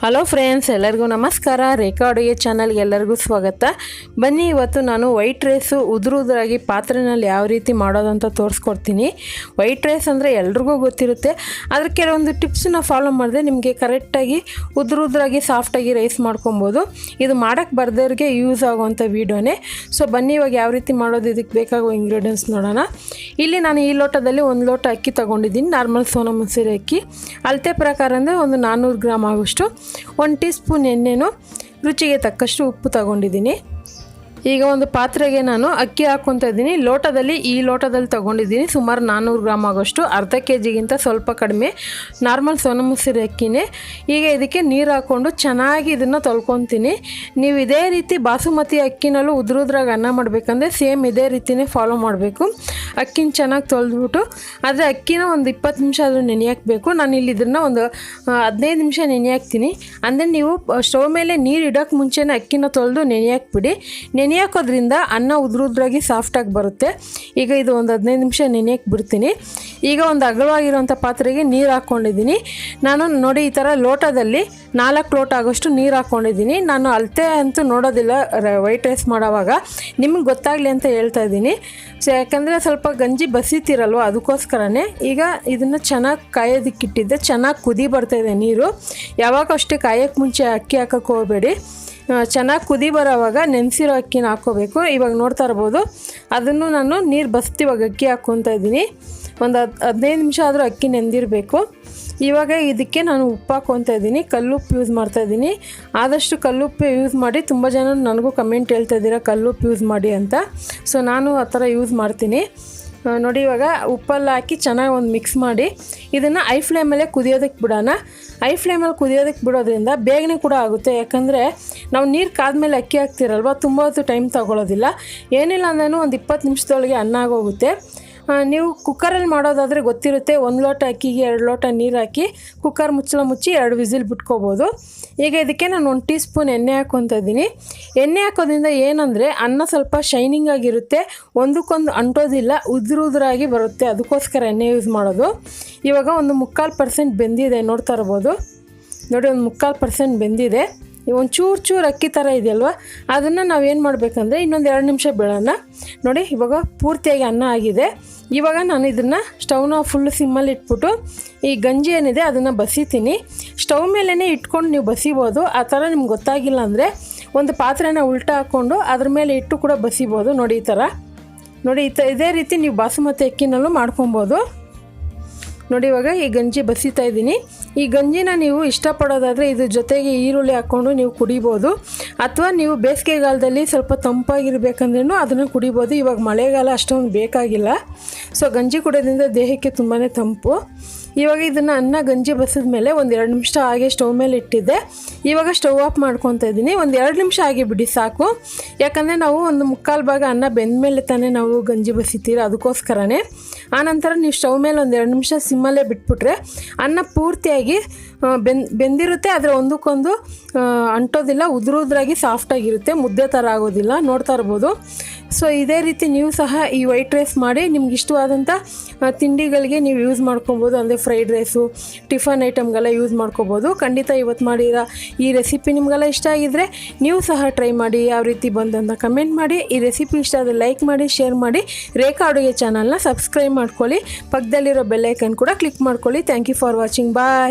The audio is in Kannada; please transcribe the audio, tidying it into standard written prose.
ಹಲೋ ಫ್ರೆಂಡ್ಸ್, ಎಲ್ಲರಿಗೂ ನಮಸ್ಕಾರ. ರೇಖಾ ಅಡುಗೆ ಚಾನಲ್ಗೆ ಎಲ್ಲರಿಗೂ ಸ್ವಾಗತ. ಬನ್ನಿ, ಇವತ್ತು ನಾನು ವೈಟ್ ರೈಸು ಉದುರಾಗಿ ಪಾತ್ರೆಯಲ್ಲಿ ಯಾವ ರೀತಿ ಮಾಡೋದಂತ ತೋರಿಸ್ಕೊಡ್ತೀನಿ. ವೈಟ್ ರೈಸ್ ಅಂದರೆ ಎಲ್ರಿಗೂ ಗೊತ್ತಿರುತ್ತೆ, ಆದರೆ ಕೆಲವೊಂದು ಟಿಪ್ಸನ್ನ ಫಾಲೋ ಮಾಡಿದ್ರೆ ನಿಮಗೆ ಕರೆಕ್ಟಾಗಿ ಉದುರಾಗಿ ಸಾಫ್ಟಾಗಿ ರೈಸ್ ಮಾಡ್ಕೊಬೋದು. ಇದು ಮಾಡೋಕ್ಕೆ ಬರ್ದವ್ರಿಗೆ ಯೂಸ್ ಆಗುವಂಥ ವೀಡಿಯೋನೇ. ಸೊ ಬನ್ನಿ, ಇವಾಗ ಯಾವ ರೀತಿ ಮಾಡೋದು, ಇದಕ್ಕೆ ಬೇಕಾಗುವ ಇಂಗ್ರೀಡಿಯೆಂಟ್ಸ್ ನೋಡೋಣ. ಇಲ್ಲಿ ನಾನು ಈ ಲೋಟದಲ್ಲಿ 1 ಲೋಟ ಅಕ್ಕಿ ತೊಗೊಂಡಿದ್ದೀನಿ, ನಾರ್ಮಲ್ ಸೋನಾ ಮಸೂರಿ ಅಕ್ಕಿ. ಅಳತೆ ಪ್ರಕಾರ ಅಂದರೆ ಒಂದು 400 ಗ್ರಾಮ್ ಆಗುವಷ್ಟು. 1 ಟೀ ಸ್ಪೂನ್ ಎಣ್ಣೆನು, ರುಚಿಗೆ ತಕ್ಕಷ್ಟು ಉಪ್ಪು ತಗೊಂಡಿದ್ದೀನಿ. ಈಗ ಒಂದು ಪಾತ್ರೆಗೆ ನಾನು ಅಕ್ಕಿ ಹಾಕ್ಕೊತಾ ಇದ್ದೀನಿ. ಈ ಲೋಟದಲ್ಲಿ ತೊಗೊಂಡಿದ್ದೀನಿ ಸುಮಾರು 400 ಗ್ರಾಮ್ ಆಗೋಷ್ಟು, ಅರ್ಧ ಕೆಜಿಗಿಂತ ಸ್ವಲ್ಪ ಕಡಿಮೆ ನಾರ್ಮಲ್ ಸೋನಾ ಮಸೂರಿ ಅಕ್ಕಿನೇ. ಈಗ ಇದಕ್ಕೆ ನೀರು ಹಾಕ್ಕೊಂಡು ಚೆನ್ನಾಗಿ ಇದನ್ನು ತೊಳ್ಕೊತೀನಿ. ನೀವು ಇದೇ ರೀತಿ ಬಾಸುಮತಿ ಅಕ್ಕಿನಲ್ಲೂ ಉದುರಾಗಿ ಅನ್ನ ಮಾಡಬೇಕಂದ್ರೆ ಸೇಮ್ ಇದೇ ರೀತಿಯೇ ಫಾಲೋ ಮಾಡಬೇಕು. ಅಕ್ಕಿನ ಚೆನ್ನಾಗಿ ತೊಳೆದ್ಬಿಟ್ಟು ಆದರೆ ಅಕ್ಕಿನ ಒಂದು 20 ನಿಮಿಷ ಆದರೂ ನೆನೆಯಾಕಬೇಕು. ನಾನು ಇಲ್ಲಿ ಇದನ್ನು ಒಂದು 15 ನಿಮಿಷ ನೆನೆಯಾಕ್ತೀನಿ. ಅಂದರೆ ನೀವು ಸ್ಟವ್ ಮೇಲೆ ನೀರು ಇಡೋಕ್ಕೆ ಮುಂಚೆನೇ ಅಕ್ಕಿನ ತೊಳೆದು ನೆನೆಯಾಕ್ಬಿಡಿ. ನೆನೆಯಾಕೋದ್ರಿಂದ ಅನ್ನ ಉದುರಾಗಿ ಸಾಫ್ಟಾಗಿ ಬರುತ್ತೆ. ಈಗ ಇದು ಒಂದು 15 ನಿಮಿಷ ನೆನೆಯಕ್ಕೆ ಬಿಡ್ತೀನಿ. ಈಗ ಒಂದು ಅಗಲವಾಗಿರುವಂಥ ಪಾತ್ರೆಗೆ ನೀರು ಹಾಕ್ಕೊಂಡಿದ್ದೀನಿ. ನಾನು ನೋಡಿ, ಈ ಥರ ಲೋಟದಲ್ಲಿ 4 ಲೋಟ ಆಗೋಷ್ಟು ನೀರು ಹಾಕ್ಕೊಂಡಿದ್ದೀನಿ. ನಾನು ಅಳತೆ ಅಂತೂ ನೋಡೋದಿಲ್ಲ ವೈಟ್ ರೈಸ್ ಮಾಡೋವಾಗ, ನಿಮಗೆ ಗೊತ್ತಾಗಲಿ ಅಂತ ಹೇಳ್ತಾ ಇದ್ದೀನಿ. ಸೊ ಯಾಕಂದರೆ ಸ್ವಲ್ಪ ಗಂಜಿ ಬಸಿತಿರಲ್ವ, ಅದಕ್ಕೋಸ್ಕರನೇ. ಈಗ ಇದನ್ನು ಚೆನ್ನಾಗಿ ಕಾಯೋದಕ್ಕಿಟ್ಟಿದ್ದೆ. ಚೆನ್ನಾಗಿ ಕುದಿ ಬರ್ತಾಯಿದೆ ನೀರು. ಯಾವಾಗ ಅಷ್ಟೇ ಕಾಯೋಕ್ಕೆ ಮುಂಚೆ ಅಕ್ಕಿ ಹಾಕೋಕ್ಕೆ ಹೋಗಬೇಡಿ. ಚೆನ್ನಾಗಿ ಕುದಿ ಬರೋವಾಗ ನೆನೆಸಿರೋ ಅಕ್ಕಿನ ಹಾಕ್ಕೋಬೇಕು. ಇವಾಗ ನೋಡ್ತಾ ಇರ್ಬೋದು, ಅದನ್ನು ನಾನು ನೀರು ಬಸ್ತಿವಾಗ ಅಕ್ಕಿ ಹಾಕ್ಕೊತಾ ಇದ್ದೀನಿ. ಒಂದು 15 ನಿಮಿಷ ಆದರೂ ಅಕ್ಕಿ ನೆಂದಿರಬೇಕು. ಇವಾಗ ಇದಕ್ಕೆ ನಾನು ಉಪ್ಪು ಹಾಕ್ಕೊತಾ ಇದ್ದೀನಿ. ಕಲ್ಲುಪ್ಪು ಯೂಸ್ ಮಾಡ್ತಾಯಿದ್ದೀನಿ. ಆದಷ್ಟು ಕಲ್ಲುಪ್ಪು ಯೂಸ್ ಮಾಡಿ. ತುಂಬ ಜನ ನನಗೂ ಕಮೆಂಟ್ ಹೇಳ್ತಾ ಇದ್ದೀರಾ ಕಲ್ಲುಪ್ಪು ಯೂಸ್ ಮಾಡಿ ಅಂತ. ಸೊ ನಾನು ಆ ಥರ ಯೂಸ್ ಮಾಡ್ತೀನಿ. ನೋಡಿ, ಇವಾಗ ಉಪ್ಪೆಲ್ಲ ಹಾಕಿ ಚೆನ್ನಾಗಿ ಒಂದು ಮಿಕ್ಸ್ ಮಾಡಿ ಇದನ್ನು ಐ ಫ್ಲೇಮಲ್ಲೇ ಕುದಿಯೋದಕ್ಕೆ ಬಿಡೋಣ. ಐ ಫ್ಲೇಮಲ್ಲಿ ಕುದಿಯೋದಕ್ಕೆ ಬಿಡೋದ್ರಿಂದ ಬೇಗನೆ ಕೂಡ ಆಗುತ್ತೆ. ಯಾಕಂದರೆ ನಾವು ನೀರು ಕಾದ್ಮೇಲೆ ಅಕ್ಕಿ ಹಾಕ್ತಿರಲ್ವ, ತುಂಬ ಹೊತ್ತು ಟೈಮ್ ತೊಗೊಳ್ಳೋದಿಲ್ಲ. ಏನಿಲ್ಲ ಅಂದ್ರೂ ಒಂದು 20 ನಿಮಿಷದೊಳಗೆ ಅನ್ನ ಆಗೋಗುತ್ತೆ. ನೀವು ಕುಕ್ಕರಲ್ಲಿ ಮಾಡೋದಾದರೆ ಗೊತ್ತಿರುತ್ತೆ, 1 ಲೋಟ ಅಕ್ಕಿಗೆ 2 ಲೋಟ ನೀರು ಹಾಕಿ ಕುಕ್ಕರ್ ಮುಚ್ಚಳ ಮುಚ್ಚಿ 2 ವಿಸಿಲ್ ಬಿಟ್ಕೋಬೋದು. ಈಗ ಇದಕ್ಕೆ ನಾನು 1 ಟೀ ಸ್ಪೂನ್ ಎಣ್ಣೆ ಹಾಕ್ಕೊತಾ ಇದ್ದೀನಿ. ಎಣ್ಣೆ ಹಾಕೋದ್ರಿಂದ ಏನಂದರೆ ಅನ್ನ ಸ್ವಲ್ಪ ಶೈನಿಂಗ್ ಆಗಿರುತ್ತೆ, ಒಂದಕ್ಕೊಂದು ಅಂಟೋದಿಲ್ಲ, ಉದುರಾಗಿ ಬರುತ್ತೆ. ಅದಕ್ಕೋಸ್ಕರ ಎಣ್ಣೆ ಯೂಸ್ ಮಾಡೋದು. ಇವಾಗ ಒಂದು 3/4% ಬೆಂದಿದೆ, ನೋಡ್ತಾ ಇರ್ಬೋದು. ನೋಡಿ, ಒಂದು 3/4% ಬೆಂದಿದೆ. ಒಂದು ಚೂರು ಅಕ್ಕಿ ಥರ ಇದೆಯಲ್ವ, ಅದನ್ನು ನಾವೇನು ಮಾಡಬೇಕಂದ್ರೆ ಇನ್ನೊಂದು 2 ನಿಮಿಷ ಬಿಡೋಣ. ನೋಡಿ, ಇವಾಗ ಪೂರ್ತಿಯಾಗಿ ಅನ್ನ ಆಗಿದೆ. ಇವಾಗ ನಾನು ಇದನ್ನು ಸ್ಟವ್ನ ಫುಲ್ ಸಿಮ್ಮಲ್ಲಿ ಇಟ್ಬಿಟ್ಟು ಈ ಗಂಜಿ ಏನಿದೆ ಅದನ್ನು ಬಸಿತೀನಿ. ಸ್ಟವ್ ಮೇಲೇ ಇಟ್ಕೊಂಡು ನೀವು ಬಸಿಬೋದು. ಆ ಥರ ನಿಮ್ಗೆ ಗೊತ್ತಾಗಿಲ್ಲ ಅಂದರೆ ಒಂದು ಪಾತ್ರೆನ ಉಲ್ಟಾ ಹಾಕ್ಕೊಂಡು ಅದ್ರ ಮೇಲೆ ಇಟ್ಟು ಕೂಡ ಬಸಿಬೋದು. ನೋಡಿ, ಈ ಥರ ನೋಡಿ, ಇದೇ ರೀತಿ ನೀವು ಬಾಸುಮತಿ ಅಕ್ಕಿನಲ್ಲೂ ಮಾಡ್ಕೊಬೋದು. ನೋಡಿ, ಇವಾಗ ಈ ಗಂಜಿ ಬಸಿತಾ ಇದ್ದೀನಿ. ಈ ಗಂಜಿನ ನೀವು ಇಷ್ಟಪಡೋದಾದರೆ ಇದ್ರ ಜೊತೆಗೆ ಈರುಳ್ಳಿ ಹಾಕ್ಕೊಂಡು ನೀವು ಕುಡಿಬೋದು. ಅಥವಾ ನೀವು ಬೇಸಿಗೆಗಾಲದಲ್ಲಿ ಸ್ವಲ್ಪ ತಂಪಾಗಿರ್ಬೇಕಂದ್ರೂ ಅದನ್ನು ಕುಡಿಬೋದು. ಇವಾಗ ಮಳೆಗಾಲ ಅಷ್ಟೊಂದು ಬೇಕಾಗಿಲ್ಲ. ಸೊ ಗಂಜಿ ಕುಡಿಯೋದ್ರಿಂದ ದೇಹಕ್ಕೆ ತುಂಬಾ ತಂಪು. ಇವಾಗ ಇದನ್ನು ಅನ್ನ ಗಂಜಿ ಬಸಿದ ಮೇಲೆ ಒಂದು 2 ನಿಮಿಷ ಹಾಗೆ ಸ್ಟವ್ ಮೇಲೆ ಇಟ್ಟಿದ್ದೆ. ಇವಾಗ ಸ್ಟವ್ ಆಫ್ ಮಾಡ್ಕೊತಾ ಇದ್ದೀನಿ. ಒಂದು 2 ನಿಮಿಷ ಆಗಿ ಬಿಡಿ ಸಾಕು. ಯಾಕಂದರೆ ನಾವು ಒಂದು 3/4 ಭಾಗ ಅನ್ನ ಬೆಂದ ಮೇಲೆ ತಾನೇ ನಾವು ಗಂಜಿ ಬಸಿತೀರ, ಅದಕ್ಕೋಸ್ಕರನೇ. ಆನಂತರ ನೀವು ಸ್ಟವ್ ಮೇಲೆ ಒಂದು 2 ನಿಮಿಷ ಸಿಮ್ಮಲ್ಲೇ ಬಿಟ್ಬಿಟ್ರೆ ಅನ್ನ ಪೂರ್ತಿಯಾಗಿ ಬೆಂದಿರುತ್ತೆ. ಆದರೆ ಒಂದಕ್ಕೊಂದು ಅಂಟೋದಿಲ್ಲ, ಉದುರಾಗಿ ಸಾಫ್ಟಾಗಿರುತ್ತೆ, ಮುದ್ದೆ ಥರ ಆಗೋದಿಲ್ಲ. ನೋಡ್ತಾ ಇರ್ಬೋದು. ಸೊ ಇದೇ ರೀತಿ ನೀವು ಸಹ ಈ ವೈಟ್ ರೈಸ್ ಮಾಡಿ ನಿಮ್ಗೆ ಇಷ್ಟವಾದಂಥ ತಿಂಡಿಗಳಿಗೆ ನೀವು ಯೂಸ್ ಮಾಡ್ಕೊಬೋದು. ಅಂದರೆ ಫ್ರೈಡ್ ರೈಸು, ಟಿಫನ್ ಐಟಮ್ಗೆಲ್ಲ ಯೂಸ್ ಮಾಡ್ಕೊಬೋದು. ಖಂಡಿತ ಇವತ್ತು ಮಾಡಿರೋ ಈ ರೆಸಿಪಿ ನಿಮಗೆಲ್ಲ ಇಷ್ಟ ಆಗಿದ್ದರೆ ನೀವು ಸಹ ಟ್ರೈ ಮಾಡಿ. ಯಾವ ರೀತಿ ಬಂದಂತ ಕಮೆಂಟ್ ಮಾಡಿ. ಈ ರೆಸಿಪಿ ಇಷ್ಟ ಆದರೆ ಲೈಕ್ ಮಾಡಿ, ಶೇರ್ ಮಾಡಿ. ರೇಖಾ ಅಡುಗೆ ಚಾನಲ್ನ ಸಬ್ಸ್ಕ್ರೈಬ್ ಮಾಡ್ಕೊಳ್ಳಿ. ಪಕ್ಕದಲ್ಲಿರೋ ಬೆಲ್ ಐಕನ್ ಕೂಡ ಕ್ಲಿಕ್ ಮಾಡ್ಕೊಳ್ಳಿ. Thank you for watching. Bye.